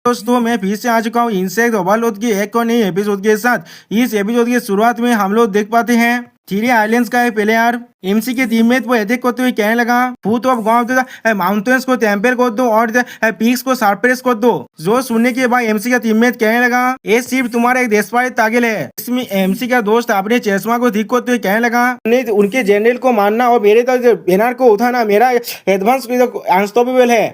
दोस्तों मैं फिर से आ चुका हूँ इंसेक्ट ओवरलोड की एक और नई एपिसोड के साथ। इस एपिसोड की शुरुआत में हम लोग देख पाते हैं थ्री आइलैंड्स का एक प्लेयर एमसी के टीममेट को अटैक करते हुए कहने लगा फुट ऑफ गांव माउंटेन्स को टेम्पर कर दो और पीक्स को सरप्रेस कर दो। जो सुनने के बाद एमसी का टीममेट कहने लगा ये सिर्फ तुम्हारा एक देशपारी तागिल है। इसमें एमसी का दोस्त अपने चश्मा को ठीक करते हुए कहने लगा नहीं उनके जनरल को मानना और मेरे बैनर को उठाना मेरा एडवांस अनस्टॉपेबल है।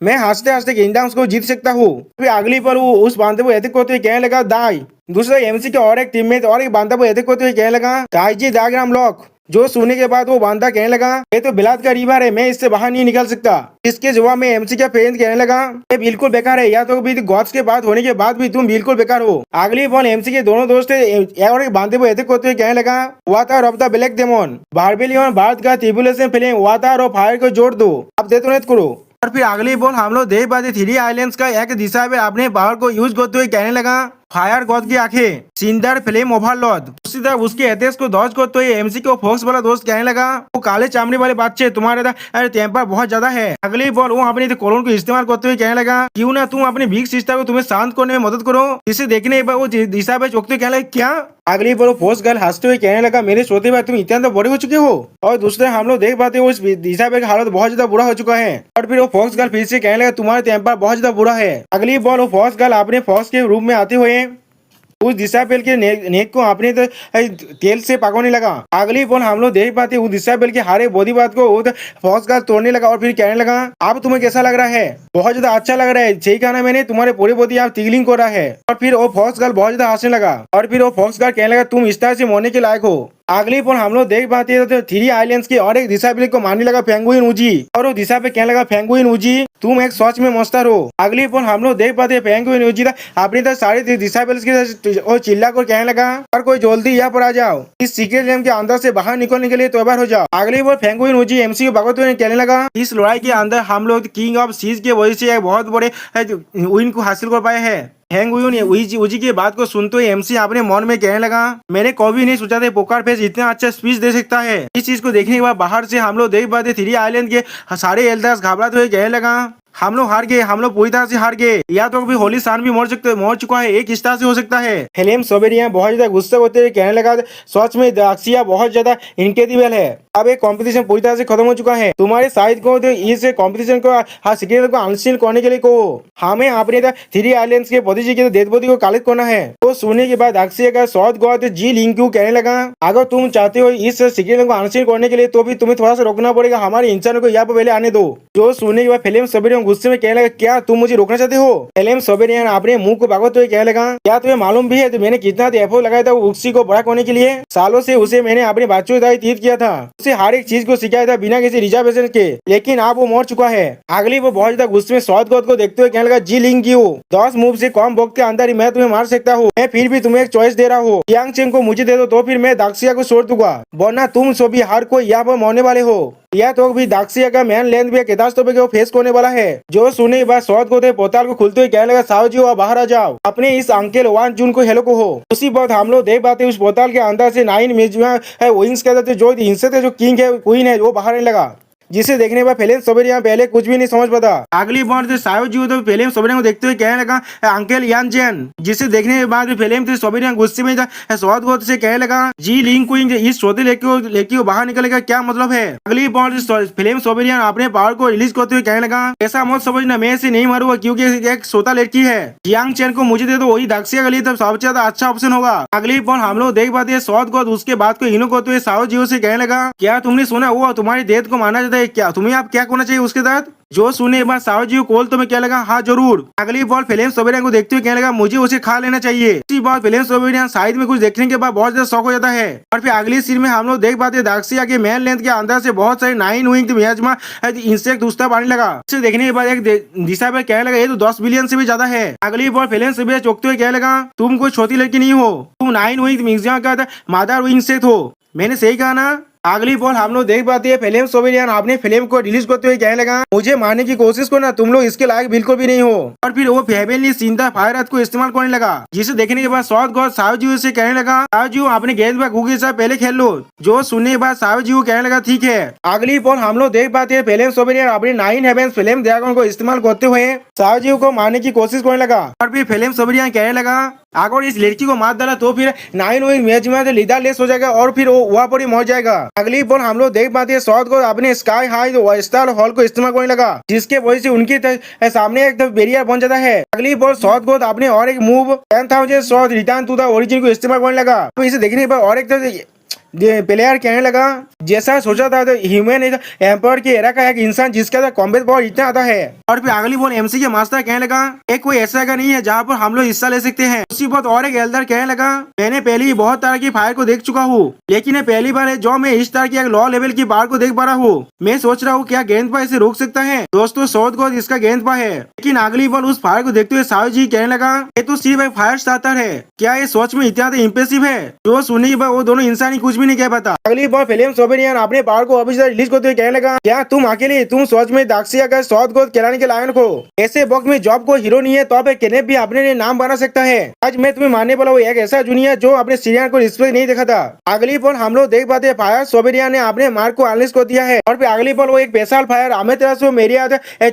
मैं हंसते हंसते किंगडम्स को जीत सकता हूँ। फिर अगली पर वो उस बांधे को अटैक करते हुए कहने लगा दाई। दूसरा एमसी के और एक टीममेट और एक बांधा को अटैक करते हुए कहने लगा दाई जी डायग्राम लॉक। जो सुनने के बाद वो बांधा कहने लगा ये तो बिलात का रिवर है, मैं इससे बाहर नहीं निकल सकता। इसके जवाब में एमसी का फ्रेंड कहने लगा ये बिल्कुल बेकार है, या तो भी गॉड्स के बात होने के बाद भी तुम बिल्कुल बेकार हो। अगली बॉल एमसी के दोनों दोस्त और एक बांधे को अटैक करते हुए कहने लगा water of the black demon बारबेलियन भारत का ट्रिब्यूलेशन फिल्म वाटर और फायर को जोड़ दो, अब डेटोनेट करो। और फिर अगली बॉल हम लोग देख पाते थ्री आइलैंड्स का एक दिशा में अपने पावर को यूज करते हुए कहने लगा फायर गॉड की आंखें सिंडर फ्लेम ओवरलॉर्ड। उसी तरह उसके एटेक्स को दौज करते हुए एमसी को फोक्स वाला दोस्त कहने लगा वो काले चामड़ी वाले बच्चे तुम्हारे टेम्पर बहुत ज्यादा है। अगली बॉल वो अपने कोलोन को इस्तेमाल करते हुए कहने लगा क्यों ना तुम अपनी बिग सिस्टर को तुम्हें शांत करने में मदद करो। इसे देखने के बाद वो दिशा पे चौंकते कहने लगा क्या। अगली बॉल फोर्स गर्ल हंसते हुए कहने लगा मेरे सोते बाद तुम इतना तो बड़े हो चुके हो। और दूसरे हम लोग देख पाते उस दिशा पे हालत बहुत ज्यादा बुरा हो चुका है। और फिर वो फॉक्स गर्ल फिर से कहने लगा तुम्हारा टेम्पर बहुत ज्यादा बुरा है। अगली बॉल वो फॉक्स गर्ल अपने फॉक्स के रूप में आते हुए उस दिशा बेल के नेक को अपने तेल से पकाने लगा। अगली बॉल हम लोग देख पाते उस दिशा बेल के हारे बॉडी बात को फौज का तोड़ने लगा और फिर कहने लगा अब तुम्हें कैसा लग रहा है। बहुत ज्यादा अच्छा लग रहा है, सही कहना मैंने तुम्हारे पूरे बॉडी आप टिगलिंग कर रहा है। और फिर वो फॉक्स गर्ल बहुत ज्यादा हंसने लगा और फिर वो फॉक्स गर्ल कहने लगा तुम इस तरह से मरने के लायक हो। अगली पर हम लोग देख पाते हैं तो थ्री आइलैंड्स की और एक दिशा बिल को मारने लगा पेंगुइन उजी और वो दिशा पे कहने लगा पेंगुइन उजी तुम एक सच में मस्तर हो। अगली पर हम लोग देख पाते हैं पेंगुइन उजी अपनी सारे दिशा बिल के चिल्ला कर कहने लगा और कोई जल्दी यहाँ पर आ जाओ, इस सीक्रेट गेम के अंदर से बाहर निकलने के लिए तैयार हो जाओ। अगली बार पेंगुइन उजी एमसी को भगवत कहने लगा इस लड़ाई के अंदर हम लोग किंग ऑफ सीज के वजह से एक बहुत बड़े विन को हासिल कर पाए हैं। उजी की बात को सुनते हुए एमसी अपने मन में कहने लगा मैंने कभी नहीं सोचा था पोकर फेस इतना अच्छा स्पीच दे सकता है। इस चीज को देखने के बाद बाहर से हम लोग देख पाते थ्री आइलैंड के सारे एल्डर्स घबराते हुए कहने लगा हम लोग हार गए, हम लोग पूरी तरह से हार गए, या तो भी होली सान भी मर चुका है, एक इस तरह से हो सकता है। हेलेम सोबेरिया बहुत ज्यादा गुस्से होते हुए कहने लगा सच में दाक्सिया बहुत ज्यादा इनक्रेडिबल है। अब एक कंपटीशन पूरी तरह से खत्म हो चुका है, तुम्हारे साइड को तो इस कंपटीशन को सीक्रेट को अनसील करने के लिए कहो, हमें अपने थ्री आइलैंड्स के पतिजी के डेड बॉडी को कलेक्ट करना है। तो सुनने के बाद दाक्सिया का सौद गौत जी लिंक्यू कहने लगा अगर तुम चाहते हो इस सीक्रेट को अनसील करने के लिए तो भी तुम्हें थोड़ा सा रोकना पड़ेगा, हमारे इंसान को यहाँ पर पहले आने दो। जो सुनने के बाद फिल्म सोबेरिया गुस्से में कहने लगा क्या तुम मुझे रोकना चाहते हो। फिल्म सोबेरिया अपने मुंह को भागवते हुए कहने लगा क्या तुम्हें मालूम भी है तो मैंने कितना एफर्ट लगाया था उसी को बड़ा करने के लिए। सालों से उसे मैंने अपने बच्चों का तीर्थ किया था, उसे हर एक चीज को सिखाया था बिना किसी रिजर्वेशन के, लेकिन अब वो मर चुका है। अगली वो बहुत ज्यादा गुस्से में सौद गौत को देखते हुए कहने लगा जी लिंग क्यों 10 मूव से कम वक्त के अंदर ही मैं तुम्हें मार सकता हूँ, मैं फिर भी तुम्हें एक चॉइस दे रहा हूँ, यांग चेंग को मुझे दे दो तो फिर मैं दाक्सिया को छोड़ दूंगा, वरना तुम सभी हर कोई यहाँ पर मरने वाले हो। यह तो भी दाक्सिया का मैन लेंथ भी कैटास्ट्रोफे को फेस करने वाला है। जो सुने के बाद सौद को पोर्टल को खुलते हुए कहने लगा साहु जी आप बाहर आ जाओ, अपने इस अंकेल 1 जून को हेलो को हो। उसी बात हम लोग देख पाते उस पोर्टल के अंदर से 9 विंग्स के जो हिंसे थे जो किंग है क्वीन है वो बाहर आने लगा, जिसे देखने के बाद फिल्म सोबेरिया पहले कुछ भी नहीं समझ पाता। अगली बार जो सायो जी तो फिल्म सोबेरिया को देखते हुए कहने लगा अंकल यान जैन, जिसे देखने के बाद फिल्म सोबेरिया गुस्से में सौद गोत से कहने लगा जी लिंग क्वीन इस छोटे लड़की को बाहर निकलने का क्या मतलब है। अगली बार फिल्म सोबेरिया अपने पावर को रिलीज करते हुए कहने लगा ऐसा मत समझना मैं इसे नहीं मारूंगा क्योंकि एक छोटा लड़की है, यांग चैन को मुझे दे दो, वही दाक्सिया के लिए तब सबसे ज्यादा अच्छा ऑप्शन होगा। अगली बार हम लोग देख पाते सौद गोत उसके बाद को इनो करते हुए साओ जी से कहने लगा क्या तुमने सुना वो तुम्हारी डेथ को माना जाता है, क्या तुम्हें आप क्या करना चाहिए उसके साथ। जो सुने एक बार साहु जी को कॉल तो मैं क्या लगा हाँ जरूर। अगली बार फिल्म सोबेरिया को देखते हुए कहने लगा मुझे उसे खा लेना चाहिए। इसी बार फिल्म सोबेरिया साइड में कुछ देखने के बाद बहुत ज्यादा शौक हो जाता है। और फिर अगली सीन में हम लोग देख पाते हैं दाक्सिया के मैन लेंथ के अंदर से बहुत सारे 9 विंग मियाजमा इंसेक्ट उस्ता पानी लगा। इसे देखने के बाद एक दिशा पे कहने लगा ये तो 10 बिलियन से भी ज्यादा है। अगली बार फिल्म सोबेरिया चौंकते हुए कहने लगा तुम कोई छोटी लड़की नहीं हो, तुम 9 विंग मियाजमा का मादार इंसेक्ट हो, मैंने सही कहा ना। अगली पल हम लोग देख पाते हैं फिल्म सोबेरियन अपने फिल्म को रिलीज करते हुए कहने लगा, मुझे मारने की कोशिश करना, तुम लोग इसके लायक बिल्कुल भी नहीं हो। और फिर वो फेबेली सीधा फायर हाथ को इस्तेमाल करने लगा, जिसे देखने के बाद सौद गौर सावजी से कहने लगा, सावजी अपने गेंद पर गुगे साहब पहले खेल लो। जो सुनने के बाद सावजी कहने लगा ठीक है। अगली पल हम लोग देख पाते हैं फिल्म सोबेरियन अपनी 9 हेवेंस फिल्म ड्रैगन को इस्तेमाल करते हुए सावजी को मारने की कोशिश करने लगा। और फिर फिल्म सोबेरियन कहने लगा, अगर इस लड़की को मार डाला तो फिर 9 विन मैच में लीडरलेस हो जाएगा और फिर वो वहाँ पर ही मर जाएगा। अगली बॉल हम लोग देख पाते हैं सौद को अपने स्काई हाई स्टार हॉल को इस्तेमाल करने लगा, जिसके वजह से उनके सामने एक बैरियर बन जाता है। अगली बॉल सौद को अपने और एक मूव 10,000 सौद रिटर्न टू द ओरिजिन को इस्तेमाल करने लगा। तो इसे देखने पर और एक प्लेयर कहने लगा, जैसा सोचा था तो ह्यूमन एम्पायर के एरा का एक इंसान जिसका कॉम्बैट पावर इतना आता है। और फिर अगली बॉल एमसी के मास्टर कहने लगा, एक कोई ऐसा जगह नहीं है जहाँ पर हम लोग हिस्सा ले सकते हैं। उसी बात और एक एल्डर कहने लगा, मैंने पहले ही बहुत तरह की फायर को देख चुका हूँ, लेकिन ये पहली बार है जो मैं इस तरह की एक लो लेवल की बार को देख पा रहा हूँ। मैं सोच रहा हूँ क्या गेंद इसे रोक सकता है। दोस्तों सौद को इसका गेंद है, लेकिन अगली बॉल उस फायर को देखते हुए साहु जी कहने लगा, ये तो सिर्फ एक फायर स्टार्टर है, क्या ये सोच में इतना इम्प्रेसिव है। जो सुनने के बाद वो दोनों इंसान ही कुछ भी नहीं कह पाता। अगली बार फिल्म सोबेरियन अपने पावर को अभी रिलीज करते हुए कहने लगा, क्या तुम अकेले तुम सोच में दाक्षिया का सौद को खिलाने के लायक हो। ऐसे वक्त में जॉब को हीरो नहीं है तो आप केनेप भी अपने लिए नाम बना सकता है। आज मैं तुम्हें मानने वाला हूँ, एक ऐसा जूनियर जो अपने सीनियर को रिस्पेक्ट नहीं देखा था। अगली पल हम लोग देख पाते फायर सोबेरियन ने अपने मार्क को अनलिस्ट कर दिया है। और फिर अगली पल वो एक स्पेशल फायर हमें तरह से मेरी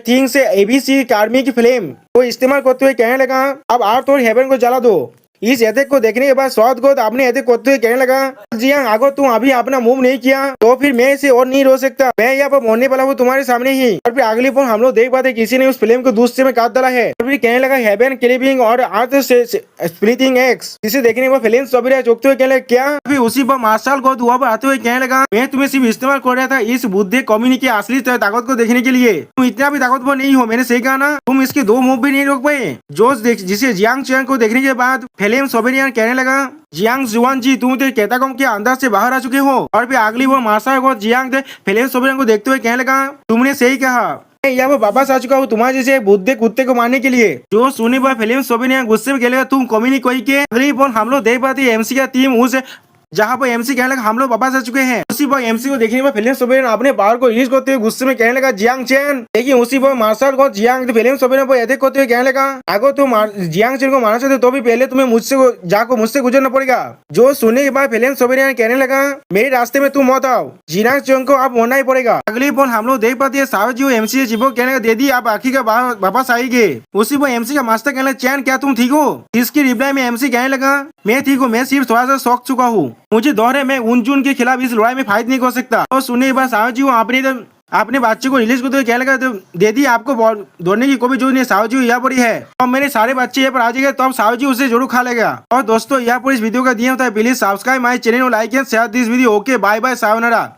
थिंग से एबीसी कार्मी की फिल्म को इस्तेमाल करते हुए कहने लगा, अब अर्थ और हेवन को जला दो। इस एथेक को देखने के बाद सौद गोद अपने एथेक करते हुए कहने लगा, जी हाँ, अगर तुम अभी अपना मूव नहीं किया तो फिर मैं इसे और नहीं रो सकता, मैं यहाँ पर मरने वाला हूँ तुम्हारे सामने ही। और फिर अगली पल हम लोग देख पाते किसी ने उस फिल्म को दूसरे में काट डाला है। और फिर कहने लगा हेवन क्लिपिंग और अर्थ स्प्लिटिंग एक्स, जिसे देखने के बाद फिल्म सोबेरियन चौंकते हुए कहने लगा, क्या। फिर उसी पर मार्शल गोद वहाँ पर आते हुए कहने लगा, मैं तुम्हें सिर्फ इस्तेमाल कर रहा था इस बुद्धि कम्युनिटी की असली ताकत को देखने के लिए, तुम इतना भी ताकतवर नहीं हो, मैंने सही कहा ना। तुम इसके 2 मूव भी नहीं रोक पाए। जोश जिसे जियांग चैंग को देखने के बाद फिल्म सोबेरियन कहने लगा, जियांग जुआन जी तुम तो कैटाकॉम्ब के अंदर से बाहर आ चुके हो। और फिर अगली वो मार्शल को जियांग फिल्म सोबेरियन को देखते हुए कहने लगा, तुमने सही कहा, मैं यहाँ पर वापस आ चुका हूँ तुम्हारे जैसे बुद्धे कुत्ते को मारने के लिए। जो सुनने पर फिल्म सोबेरियन गुस्से में कहलेगा, तुम कमी नहीं कोई के। अगली पल हम लोग देख पाते एमसी का टीम उस जहाँ पर एमसी कहने लगा, हम लोग वापस आ चुके हैं। उसी पर एमसी को देखने पर फिल्म सोबेरियन अपने पावर को रिलीज करते हुए गुस्से में कहने लगा, जियांग चैन। लेकिन उसी पर मार्शल को जियांग फिल्म सोबेरियन पर अटैक करते हुए कहने लगा, अगर तुम जियांग चैन को मारना चाहते तो भी पहले तुम्हें मुझसे गुजरना पड़ेगा। जो सुनने के बाद फिल्म सोबेरियन कहने लगा, मेरे रास्ते में तुम मत आओ, जियांग चैन को आप मरना ही पड़ेगा। अगली पल हम लोग देख पाते हैं सावजी और एमसी जीवो कहने लगा, दीदी आप आखिर का वापस आएंगे। उसी पर एमसी का मास्टर कहने लगा, चैन क्या तुम ठीक हो। इसकी रिप्लाई में एमसी कहने लगा, मैं ठीक हूँ, मैं सिर्फ थोड़ा सा शौक चुका हूँ, मुझे दौरे में उनजुन के खिलाफ इस लड़ाई में फाइट नहीं कर सकता। और सुनने के बाद सावजी अपने बच्चे को रिलीज करते हुए क्या लगा, दीदी आपको दौड़ने की कोई जरूरत नहीं, सावजी यहाँ पर ही है और मेरे सारे बच्चे यहाँ पर आ जाएंगे तो अब सावजी उसे जरूर खा लेगा। और दोस्तों यहाँ पर इस वीडियो का दिया होता है, प्लीज सब्सक्राइब माय चैनल और like and share this video. Okay bye bye, sayonara.